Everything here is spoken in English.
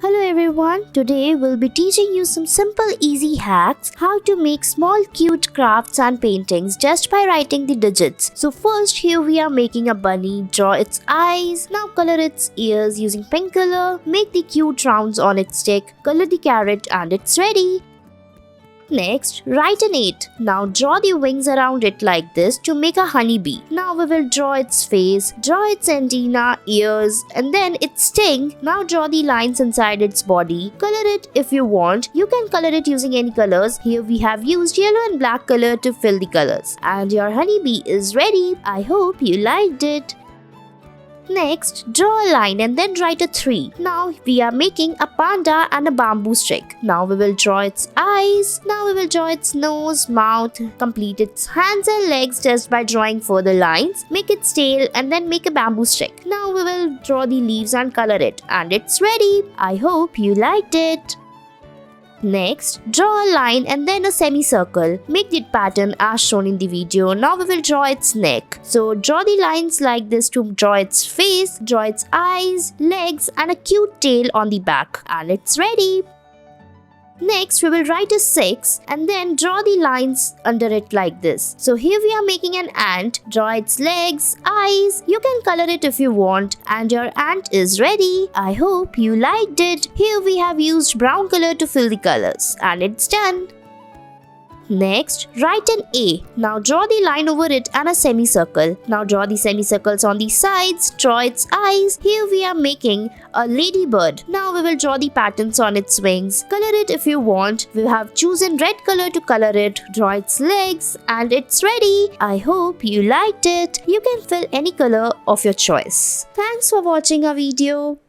Hello everyone, today we'll be teaching you some simple easy hacks how to make small cute crafts and paintings just by writing the digits. So first here we are making a bunny, draw its eyes, now color its ears using pink color, make the cute rounds on its stick, color the carrot and it's ready. Next, write an 8. Now draw the wings around it like this to make a honeybee. Now we will draw its face, draw its antenna, ears, and then its sting. Now draw the lines inside its body. Color it if you want. You can color it using any colors. Here we have used yellow and black color to fill the colors. And your honeybee is ready. I hope you liked it. Next, draw a line and then write a 3. Now we are making a panda and a bamboo stick. Now we will draw its eyes. Now we will draw its nose, mouth, complete its hands and legs just by drawing further lines. Make its tail and then make a bamboo stick. Now we will draw the leaves and color it. And it's ready. I hope you liked it. Next, draw a line and then a semicircle. Make the pattern as shown in the video. Now we will draw its neck. So draw the lines like this to draw its face, draw its eyes, legs and a cute tail on the back. And it's ready. Next, we will write a 6 and then draw the lines under it like this. So here we are making an ant. Draw its legs, eyes. You can color it if you want. And your ant is ready. I hope you liked it. Here we have used brown color to fill the colors. And it's done. Next, write an A. Now draw the line over it and a semicircle. Now draw the semicircles on the sides, draw its eyes. Here we are making a ladybird. Now we will draw the patterns on its wings. Color it if you want. We have chosen red color to color it. Draw its legs and it's ready. I hope you liked it. You can fill any color of your choice. Thanks for watching our video.